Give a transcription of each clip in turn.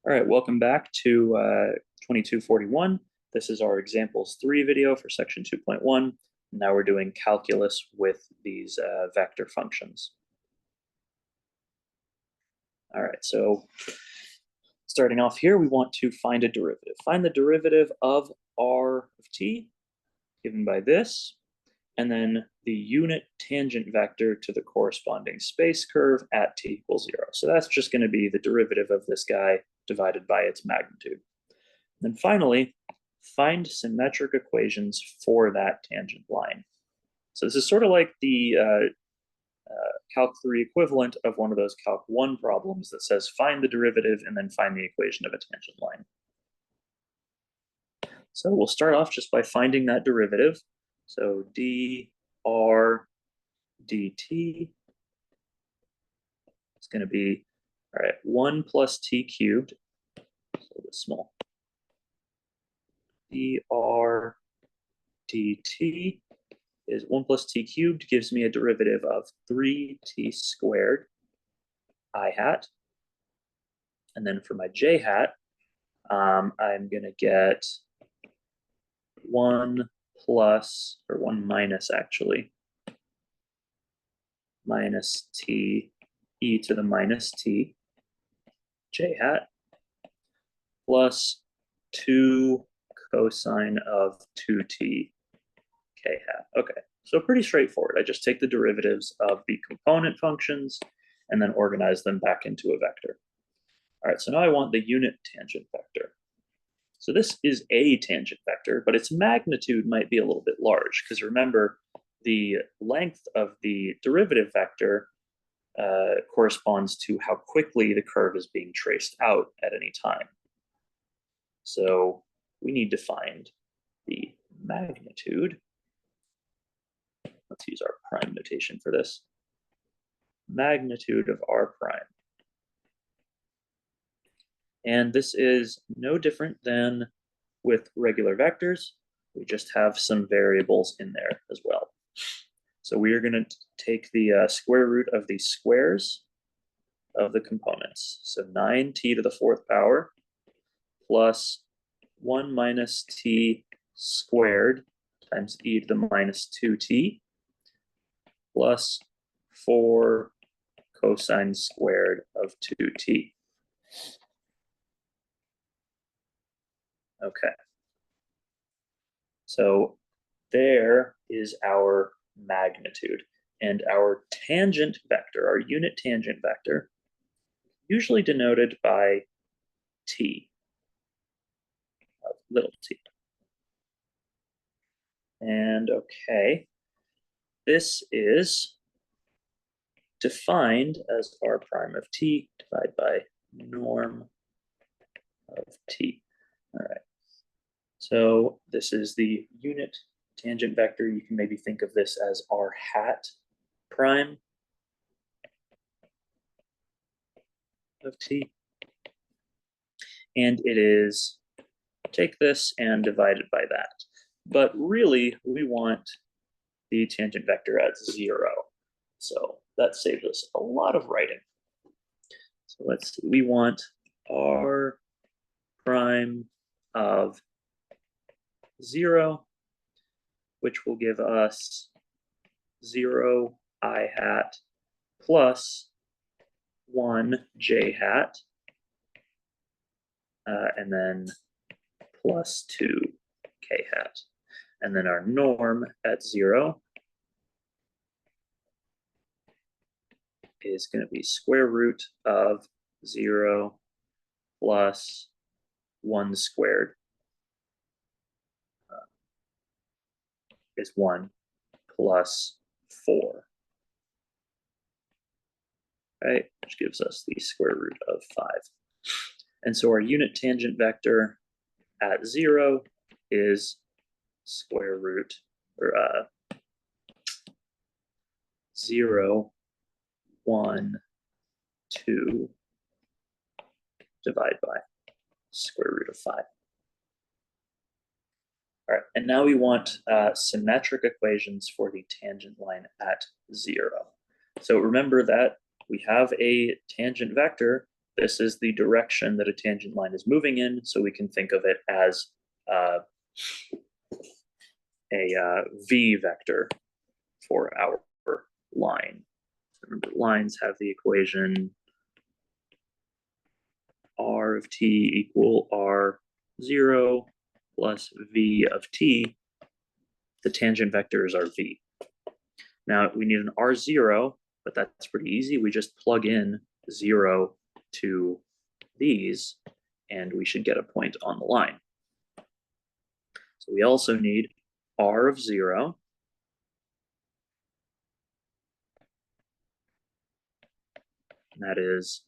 All right, welcome back to 2241. This is our examples 3 video for section 2.1. Now we're doing calculus with these vector functions. All right, so starting off here, we want to find a derivative. Find the derivative of r of t, given by this, and then the unit tangent vector to the corresponding space curve at t equals 0. So that's just going to be the derivative of this guy divided by its magnitude. And then finally, find symmetric equations for that tangent line. So this is sort of like the Calc 3 equivalent of one of those Calc 1 problems that says find the derivative and then find the equation of a tangent line. So we'll start off just by finding that derivative. So dr dt is going to be, all right, 1 plus t cubed, a little bit small. dr dt is 1 plus t cubed, gives me a derivative of 3t squared I hat. And then for my j hat, I'm going to get 1 plus, or 1 minus actually, minus t e to the minus t j hat plus 2 cosine of 2t k hat. Okay, so pretty straightforward. I just take the derivatives of the component functions and then organize them back into a vector. All right, so now I want the unit tangent vector. So this is a tangent vector, but its magnitude might be a little bit large, because remember, the length of the derivative vector corresponds to how quickly the curve is being traced out at any time. So we need to find the magnitude. Let's use our prime notation for this. Magnitude of r prime. And this is no different than with regular vectors. We just have some variables in there as well. So we are going to take the square root of the squares of the components. So 9t to the 4th power plus 1 minus t squared times e to the minus 2t plus 4 cosine squared of 2t. Okay. So there is our magnitude. And our tangent vector, our unit tangent vector, usually denoted by t, little t. And okay, this is defined as r prime of t divided by norm of t. All right. So this is the unit tangent vector. You can maybe think of this as r hat prime of t. And it is, take this and divide it by that. But really, we want the tangent vector at 0. So that saves us a lot of writing. So let's see, we want r prime of 0, which will give us 0 I hat plus 1 j hat, and then plus 2 k hat. And then our norm at 0 is going to be square root of 0 plus 1 squared is 1 plus 4, right? Which gives us the square root of 5. And so our unit tangent vector at 0 is square root, or 0, 1, 2, divide by square root of 5. All right, and now we want symmetric equations for the tangent line at 0. So remember that we have a tangent vector this is the direction that a tangent line is moving in, so we can think of it as a v vector for our line. Remember, lines have the equation r of t equal r0 plus v of t. The tangent vectors are v. Now we need an r0, but that's pretty easy. We just plug in 0 to these, and we should get a point on the line. So we also need r of 0 and that is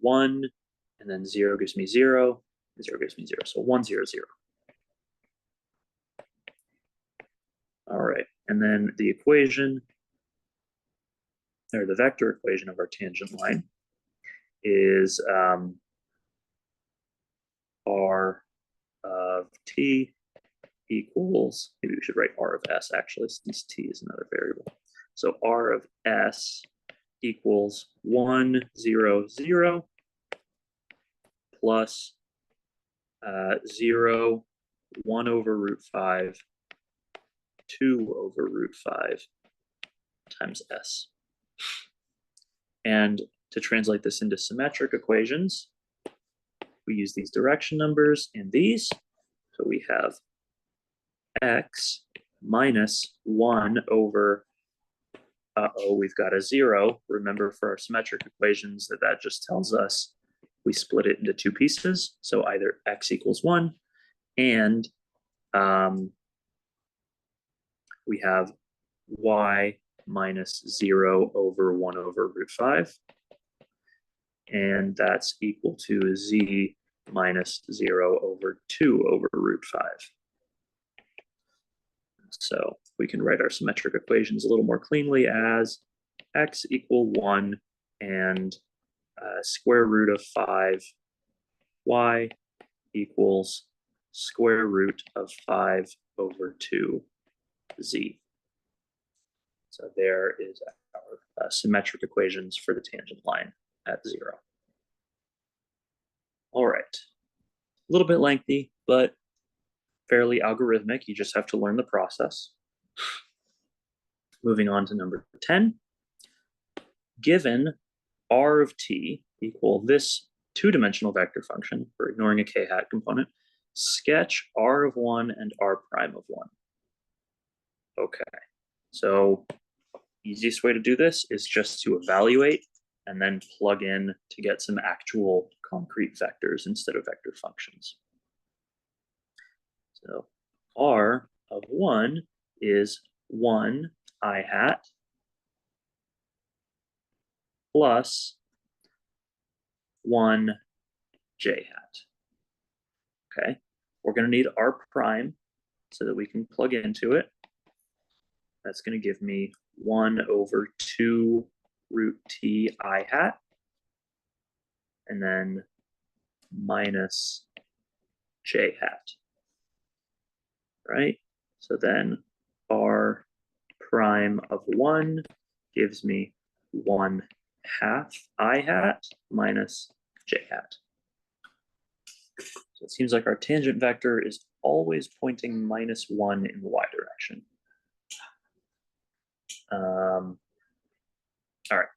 1, and then 0 gives me 0, 0 gives me 0. So 1, 0, 0. All right, and then the equation, or the vector equation of our tangent line is r of t equals, maybe we should write r of s actually, since t is another variable. So r of s equals 1, 0, 0 plus 0, 1 over root 5, 2 over root 5 times s. And to translate this into symmetric equations, we use these direction numbers and these. So we have x minus 1 over, we've got a 0. Remember, for our symmetric equations, that just tells us we split it into two pieces. So either x equals 1, and we have y minus 0 over 1 over root 5. And that's equal to z minus 0 over 2 over root 5. So we can write our symmetric equations a little more cleanly as x equal 1 and square root of 5 y equals square root of 5 over 2 z. So there is our symmetric equations for the tangent line at 0. All right, a little bit lengthy, but fairly algorithmic. You just have to learn the process. Moving on to number 10. Given r of t equal this two-dimensional vector function, for ignoring a k-hat component, sketch r of 1 and r prime of 1. Okay, so easiest way to do this is just to evaluate and then plug in to get some actual concrete vectors instead of vector functions. So r of 1 is 1 I hat plus 1 j hat. Okay, we're going to need r prime so that we can plug into it. That's going to give me 1 over 2 root t I hat, and then minus j hat. Right? So then r prime of 1 gives me 1 half I hat minus j hat. So it seems like our tangent vector is always pointing minus 1 in the y direction. All right,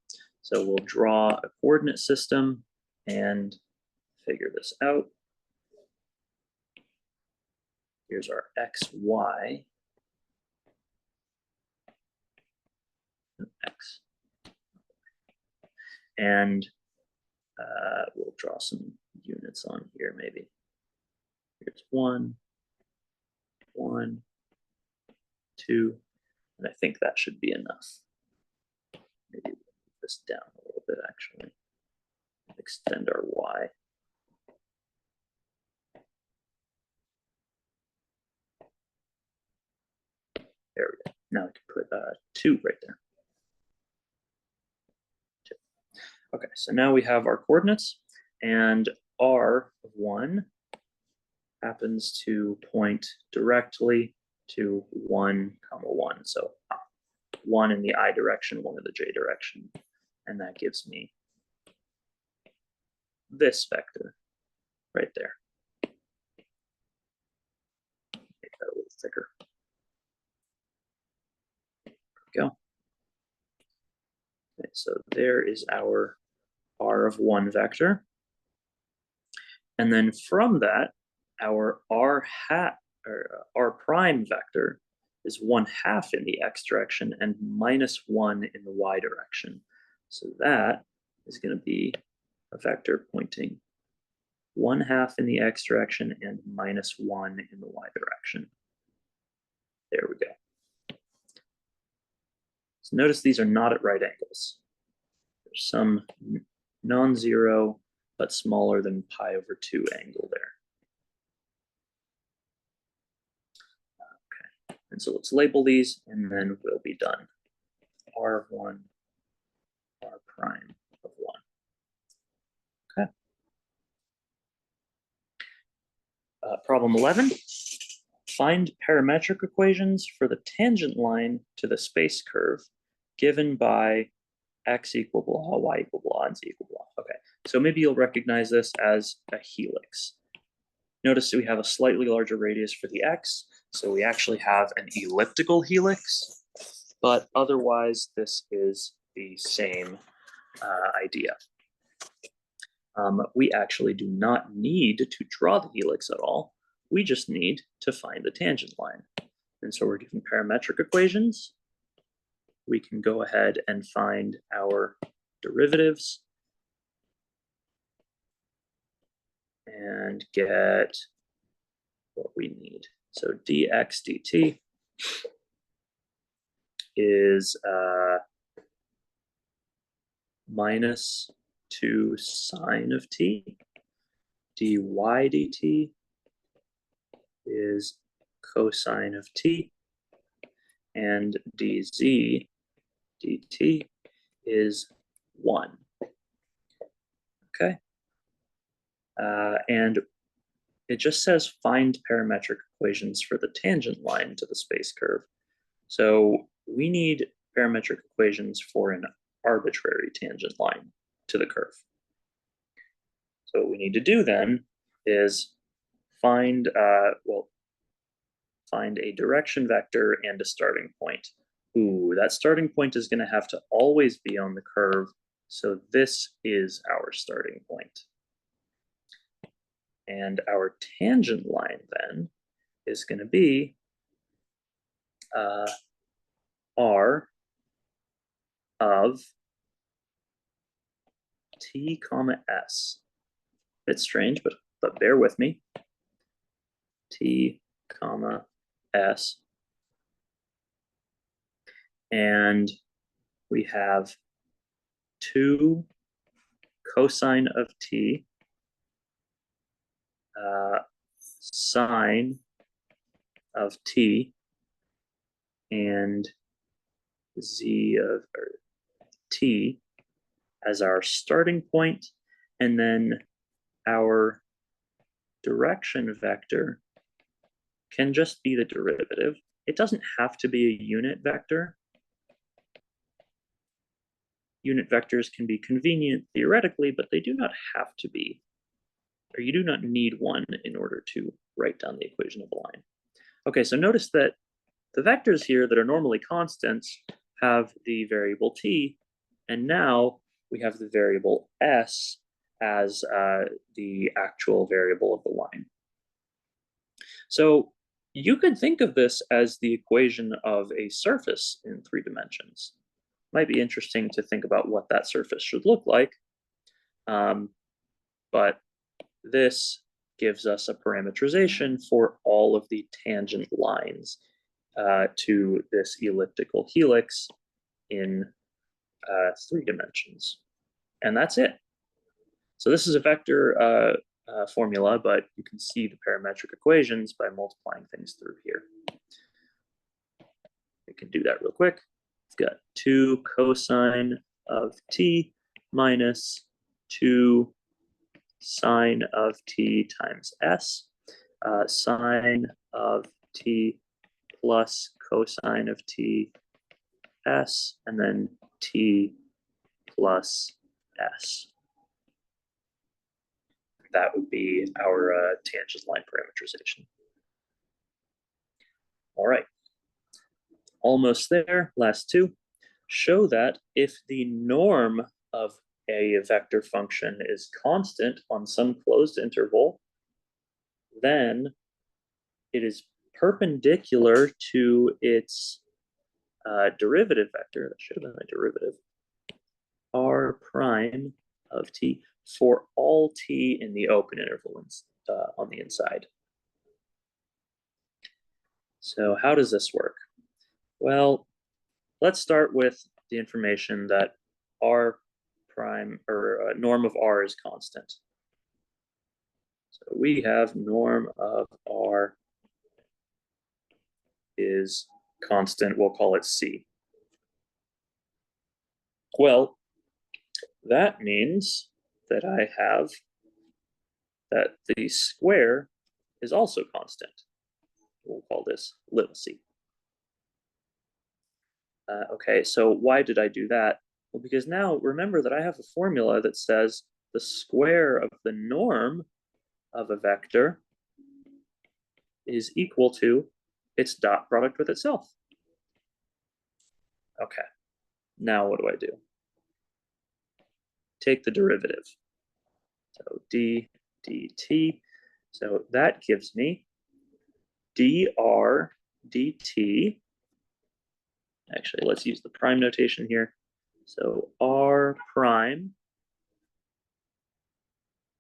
so we'll draw a coordinate system and figure this out. Here's our x, y, x. And we'll draw some units on here maybe. Here's 1, 1, 2, and I think that should be enough. Maybe we'll move this down a little bit actually. Extend our y. There we go. Now I can put 2 right there. 2. Okay, so now we have our coordinates, and r of 1 happens to point directly to 1, 1. So 1 in the I direction, 1 in the j direction, and that gives me this vector right there. Make that a little thicker. There we go. Okay, so there is our R of 1 vector. And then from that, our R hat or R prime vector is 1/2 in the x direction and -1 in the y direction. So that is going to be a vector pointing 1/2 in the x direction and -1 in the y direction. There we go. So notice these are not at right angles. There's some non-zero but smaller than pi/2 angle there. Okay, and so let's label these and then we'll be done. R of 1, R prime of 1. Okay. Problem 11. Find parametric equations for the tangent line to the space curve given by x equal blah, y equal blah, and z equal blah. Okay, so maybe you'll recognize this as a helix. Notice that we have a slightly larger radius for the x, so we actually have an elliptical helix, but otherwise this is the same idea. We actually do not need to draw the helix at all. We just need to find the tangent line. And so we're given parametric equations. We can go ahead and find our derivatives and get what we need. So dx dt is -2 sine of t. dy dt is cosine of t. And dz dt is 1. Okay. And it just says find parametric equations for the tangent line to the space curve. So we need parametric equations for an arbitrary tangent line to the curve. So what we need to do then is find a direction vector and a starting point. Ooh, that starting point is going to have to always be on the curve. So this is our starting point. And our tangent line then is going to be r of t comma s. It's strange, but bear with me. T comma s. And we have 2 cosine of t sine of t and z of t as our starting point, and then our direction vector can just be the derivative. It doesn't have to be a unit vector. Unit vectors can be convenient theoretically, but they do not have to be, or you do not need one in order to write down the equation of a line. Okay, so notice that the vectors here that are normally constants have the variable t, and now we have the variable s as the actual variable of the line. So you could think of this as the equation of a surface in 3 dimensions. Might be interesting to think about what that surface should look like, but this gives us a parametrization for all of the tangent lines to this elliptical helix in 3 dimensions. And that's it. So this is a vector formula, but you can see the parametric equations by multiplying things through here. We can do that real quick. We've got 2 cosine of t minus 2 sine of t times s, sine of t plus cosine of t s, and then t plus s. that would be our tangent line parametrization. All right, almost there. Last two. Show that if the norm of a vector function is constant on some closed interval, then it is perpendicular to its derivative vector. That should have been a derivative. R prime of t for all t in the open interval on the inside. So how does this work? Well, let's start with the information that R prime, or norm of R, is constant. So we have norm of R is constant. We'll call it C. Well, that means that I have that the square is also constant. We'll call this little c. Okay, so why did I do that? Well, because now remember that I have a formula that says the square of the norm of a vector is equal to its dot product with itself. Okay, now what do I do? Take the derivative. So d dt. So that gives me dr dt. Actually, let's use the prime notation here. So r prime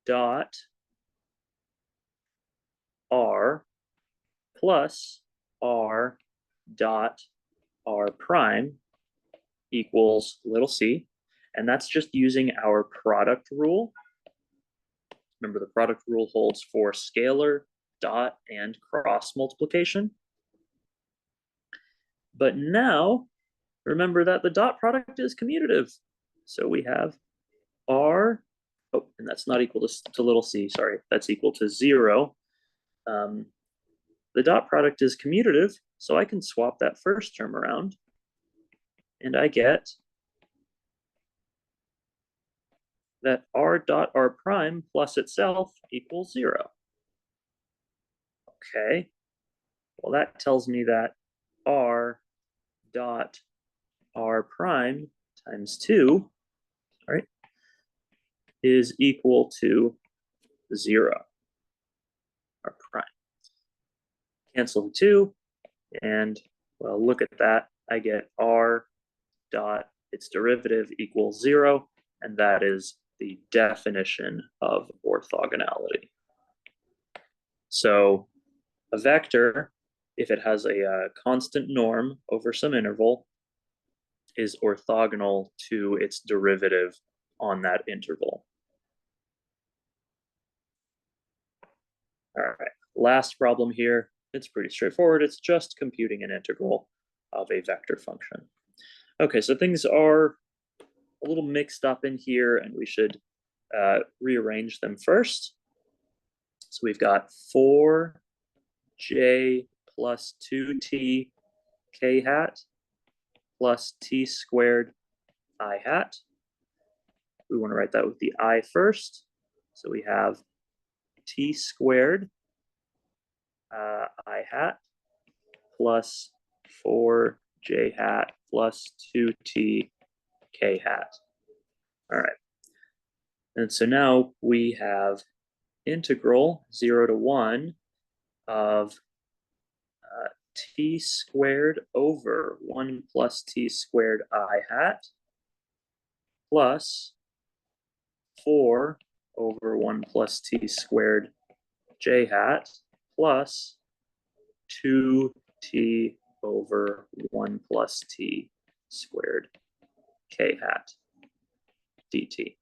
dot r plus r dot r prime equals little c. And that's just using our product rule. Remember, the product rule holds for scalar, dot, and cross multiplication. But now, remember that the dot product is commutative. So we have r, oh, and that's not equal to little c, sorry, that's equal to 0. The dot product is commutative, so I can swap that first term around, and I get that r dot r prime plus itself equals 0. Okay, well, that tells me that r dot r prime times 2, right, is equal to 0. R prime. Cancel the 2, and well, look at that. I get r dot its derivative equals 0, and that is the definition of orthogonality. So a vector, if it has a constant norm over some interval, is orthogonal to its derivative on that interval. All right, last problem here. It's pretty straightforward. It's just computing an integral of a vector function. Okay, so things are a little mixed up in here, and we should rearrange them first. So we've got 4j plus 2t k hat plus t squared I hat. We want to write that with the I first. So we have t squared I hat plus 4j hat plus 2t k hat. All right. And so now we have integral 0 to 1 of t squared over 1 plus t squared I hat plus 4 over 1 plus t squared j hat plus 2t over 1 plus t squared k hat dt.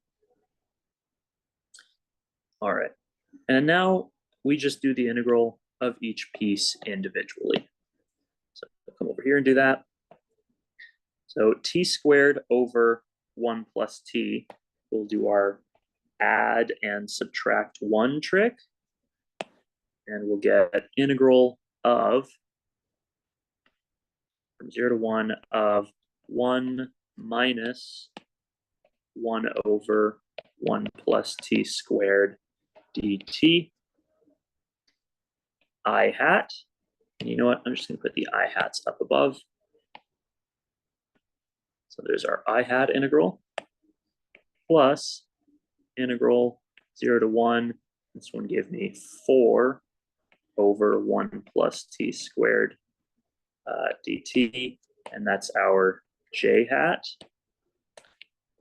All right, and now we just do the integral of each piece individually. So I'll come over here and do that. So t squared over 1 plus t, we'll do our add and subtract 1 trick, and we'll get integral of, from 0 to 1, of 1 minus 1 over 1 plus t squared dt I hat. And you know what? I'm just going to put the I hats up above. So there's our I hat integral plus integral 0 to 1. This one gave me 4 over 1 plus t squared dt. And that's our j hat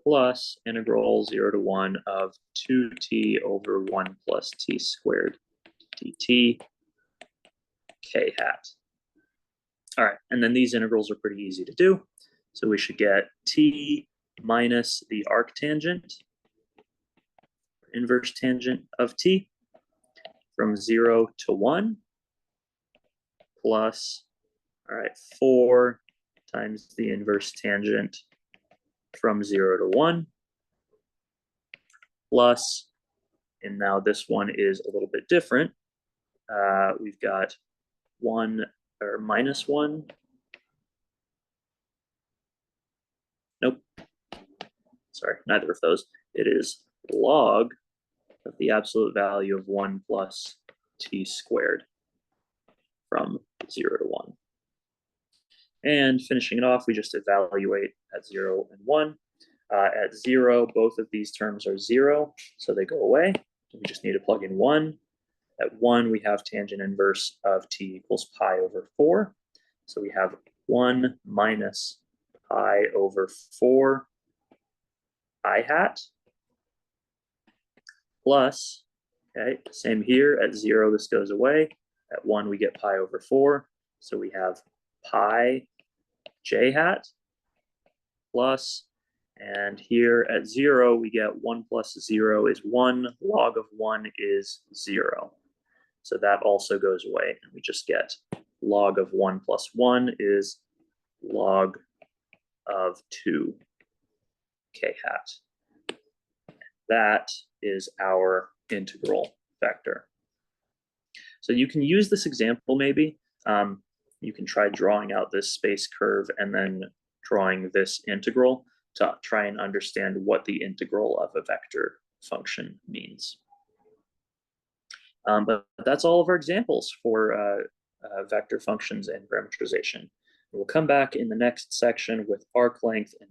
plus integral 0 to 1 of 2t over 1 plus t squared dt k hat. All right, and then these integrals are pretty easy to do. So we should get t minus the arctangent, inverse tangent of t, from 0 to 1, plus, all right, 4 times the inverse tangent from 0 to 1, plus, and now this one is a little bit different. We've got 1 or minus 1. Nope. Sorry, neither of those. It is log of the absolute value of 1 plus t squared from 0 to 1. And finishing it off, we just evaluate at 0 and 1. At 0, both of these terms are 0, so they go away. We just need to plug in 1. At 1, we have tangent inverse of t equals pi over 4. So we have 1 minus pi over 4 I hat plus, okay, same here. At 0, this goes away. At 1, we get pi over 4. So we have pi j hat plus, and here at 0, we get 1 plus 0 is 1. Log of 1 is 0. So that also goes away, and we just get log of 1 plus 1 is log of 2 k hat. That is our integral vector. So you can use this example maybe. You can try drawing out this space curve and then drawing this integral to try and understand what the integral of a vector function means. But that's all of our examples for vector functions and parametrization. We'll come back in the next section with arc length and